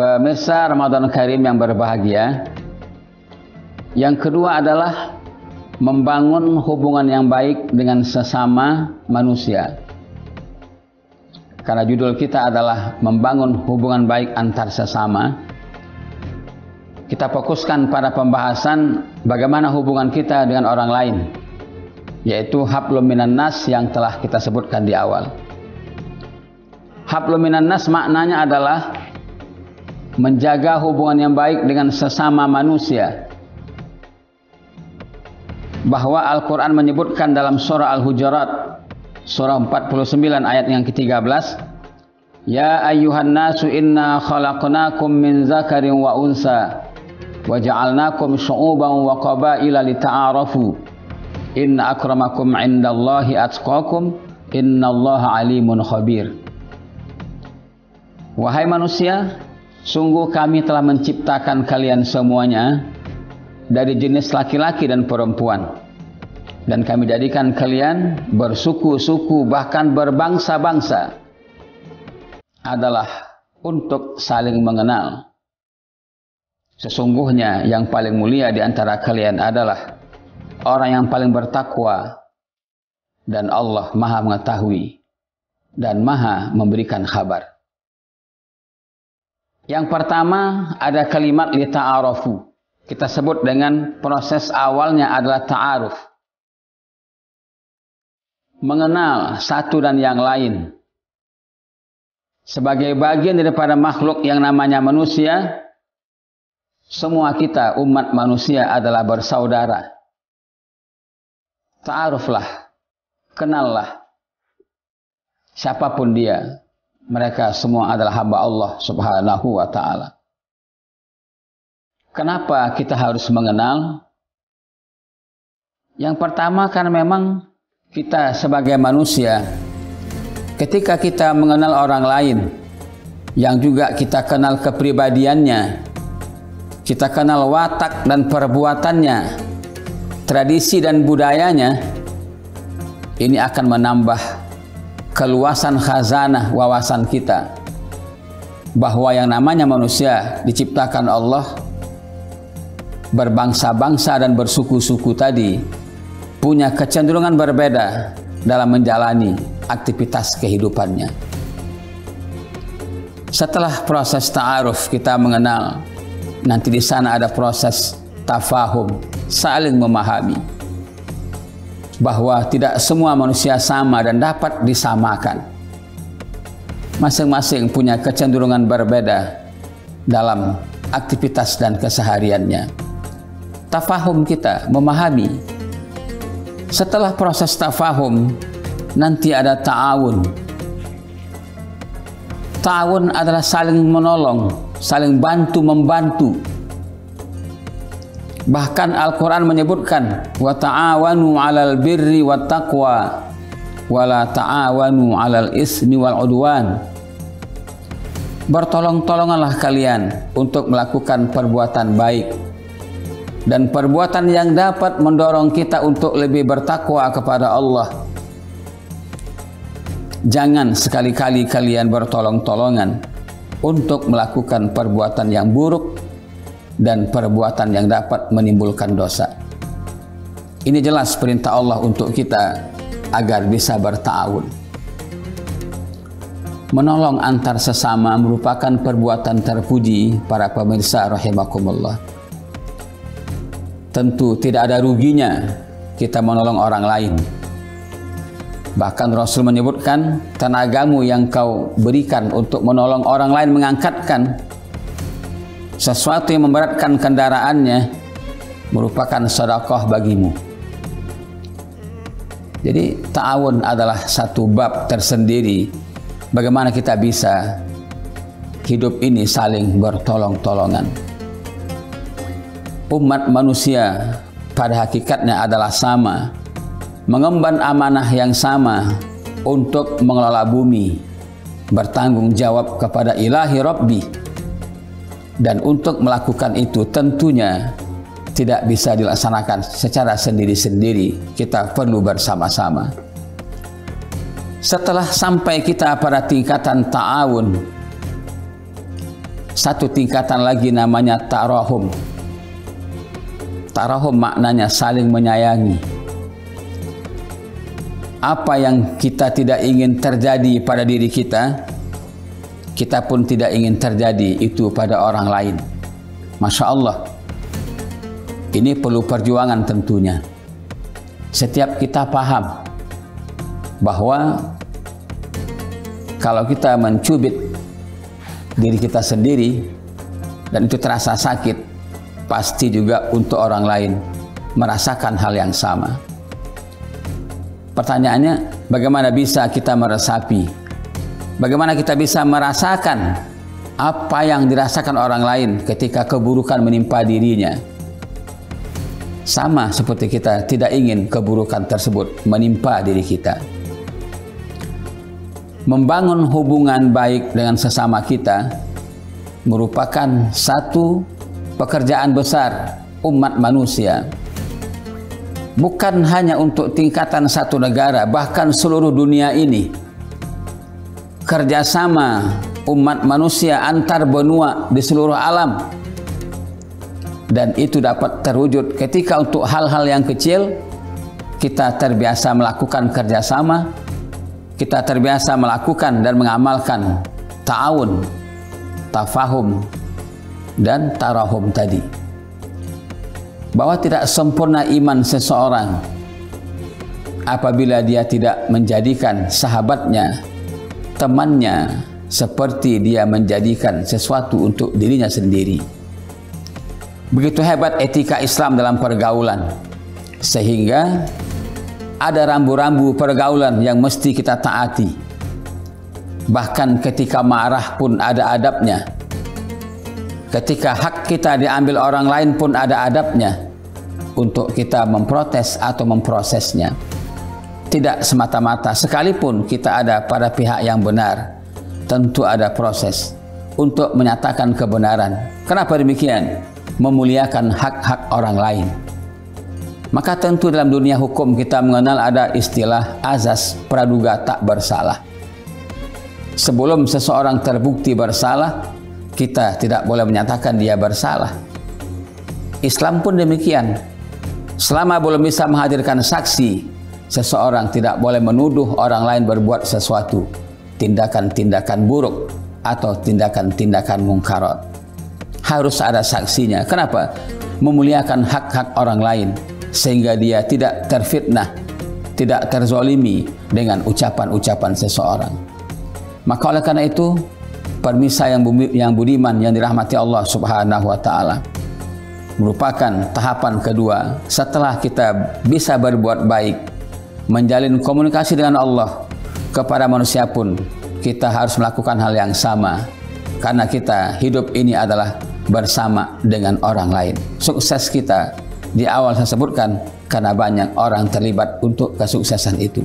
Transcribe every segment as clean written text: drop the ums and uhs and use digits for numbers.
Pemirsa Ramadan Karim yang berbahagia, yang kedua adalah membangun hubungan yang baik dengan sesama manusia. Karena judul kita adalah membangun hubungan baik antar sesama, kita fokuskan pada pembahasan bagaimana hubungan kita dengan orang lain, yaitu hablum minan nas yang telah kita sebutkan di awal. Hablum minan nas maknanya adalah menjaga hubungan yang baik dengan sesama manusia. Bahwa Al-Quran menyebutkan dalam surah Al-Hujurat, surah 49 ayat yang ke-13, Ya ayyuhan nasu inna khalaqnakum min zakarin wa unsa wa ja'alnakum syu'uban wa qabaila lita'arafu inna akramakum indallahi atqakum innallaha alimun khabir. Wahai manusia, sungguh kami telah menciptakan kalian semuanya dari jenis laki-laki dan perempuan, dan kami jadikan kalian bersuku-suku bahkan berbangsa-bangsa adalah untuk saling mengenal. Sesungguhnya yang paling mulia di antara kalian adalah orang yang paling bertakwa, dan Allah Maha mengetahui dan Maha memberikan kabar. Yang pertama ada kalimat lita'arafu. Kita sebut dengan proses awalnya adalah ta'aruf. Mengenal satu dan yang lain. Sebagai bagian daripada makhluk yang namanya manusia, semua kita umat manusia adalah bersaudara. Ta'aruflah, kenallah siapapun dia. Mereka semua adalah hamba Allah Subhanahu wa ta'ala. Kenapa kita harus mengenal? Yang pertama karena memang kita sebagai manusia, ketika kita mengenal orang lain yang juga kita kenal kepribadiannya, kita kenal watak dan perbuatannya, tradisi dan budayanya, ini akan menambah keluasan khazanah wawasan kita bahwa yang namanya manusia diciptakan Allah berbangsa-bangsa dan bersuku-suku tadi punya kecenderungan berbeda dalam menjalani aktivitas kehidupannya. Setelah proses ta'aruf kita mengenal, nanti di sana ada proses tafahum, saling memahami bahwa tidak semua manusia sama dan dapat disamakan. Masing-masing punya kecenderungan berbeda dalam aktivitas dan kesehariannya. Tafahum kita, memahami. Setelah proses tafahum, nanti ada ta'awun. Ta'awun adalah saling menolong, saling bantu-membantu. Bahkan Al-Quran menyebutkan wa ta'awanu 'alal birri wat taqwa wa la ta'awanu 'alal ismi wal 'udwan. Bertolong-tolonganlah kalian untuk melakukan perbuatan baik dan perbuatan yang dapat mendorong kita untuk lebih bertakwa kepada Allah. Jangan sekali-kali kalian bertolong-tolongan untuk melakukan perbuatan yang buruk dan perbuatan yang dapat menimbulkan dosa. Ini jelas perintah Allah untuk kita agar bisa berta'awun. Menolong antar sesama merupakan perbuatan terpuji para pemirsa rahimakumullah. Tentu tidak ada ruginya kita menolong orang lain. Bahkan Rasul menyebutkan tenagamu yang kau berikan untuk menolong orang lain mengangkatkan sesuatu yang memberatkan kendaraannya merupakan sedekah bagimu. Jadi ta'awun adalah satu bab tersendiri bagaimana kita bisa hidup ini saling bertolong-tolongan. Umat manusia pada hakikatnya adalah sama, mengemban amanah yang sama untuk mengelola bumi, bertanggung jawab kepada Ilahi Rabbi. Dan untuk melakukan itu tentunya tidak bisa dilaksanakan secara sendiri-sendiri. Kita perlu bersama-sama. Setelah sampai kita pada tingkatan ta'awun, satu tingkatan lagi namanya tarahum. Tarahum maknanya saling menyayangi. Apa yang kita tidak ingin terjadi pada diri kita, kita pun tidak ingin terjadi itu pada orang lain. Masya Allah. Ini perlu perjuangan tentunya. Setiap kita paham bahwa kalau kita mencubit diri kita sendiri dan itu terasa sakit, pasti juga untuk orang lain merasakan hal yang sama. Pertanyaannya, bagaimana bisa kita meresapi? Bagaimana kita bisa merasakan apa yang dirasakan orang lain ketika keburukan menimpa dirinya? Sama seperti kita tidak ingin keburukan tersebut menimpa diri kita. Membangun hubungan baik dengan sesama kita merupakan satu pekerjaan besar umat manusia. Bukan hanya untuk tingkatan satu negara, bahkan seluruh dunia ini. Kerjasama umat manusia antar benua di seluruh alam. Dan itu dapat terwujud ketika untuk hal-hal yang kecil kita terbiasa melakukan kerjasama, kita terbiasa melakukan dan mengamalkan ta'awun, tafahum, dan tarahum tadi. Bahwa tidak sempurna iman seseorang apabila dia tidak menjadikan sahabatnya, temannya, seperti dia menjadikan sesuatu untuk dirinya sendiri. Begitu hebat etika Islam dalam pergaulan, sehingga ada rambu-rambu pergaulan yang mesti kita taati. Bahkan ketika marah pun ada adabnya. Ketika hak kita diambil orang lain pun ada adabnya untuk kita memprotes atau memprosesnya. Tidak semata-mata, sekalipun kita ada pada pihak yang benar, tentu ada proses untuk menyatakan kebenaran. Kenapa demikian? Memuliakan hak-hak orang lain. Maka tentu dalam dunia hukum kita mengenal ada istilah azas praduga tak bersalah. Sebelum seseorang terbukti bersalah, kita tidak boleh menyatakan dia bersalah. Islam pun demikian. Selama belum bisa menghadirkan saksi, seseorang tidak boleh menuduh orang lain berbuat sesuatu, tindakan-tindakan buruk atau tindakan-tindakan mungkarat. Harus ada saksinya. Kenapa? Memuliakan hak-hak orang lain sehingga dia tidak terfitnah, tidak terzolimi dengan ucapan-ucapan seseorang. Maka oleh karena itu, permisa yang budiman yang dirahmati Allah Subhanahu wa taala merupakan tahapan kedua setelah kita bisa berbuat baik, menjalin komunikasi dengan Allah kepada manusia pun kita harus melakukan hal yang sama, karena kita hidup ini adalah bersama dengan orang lain. Sukses kita di awal saya sebutkan karena banyak orang terlibat untuk kesuksesan itu.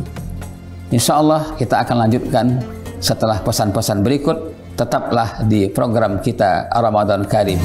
Insya Allah kita akan lanjutkan setelah pesan-pesan berikut. Tetaplah di program kita Ramadan Karim.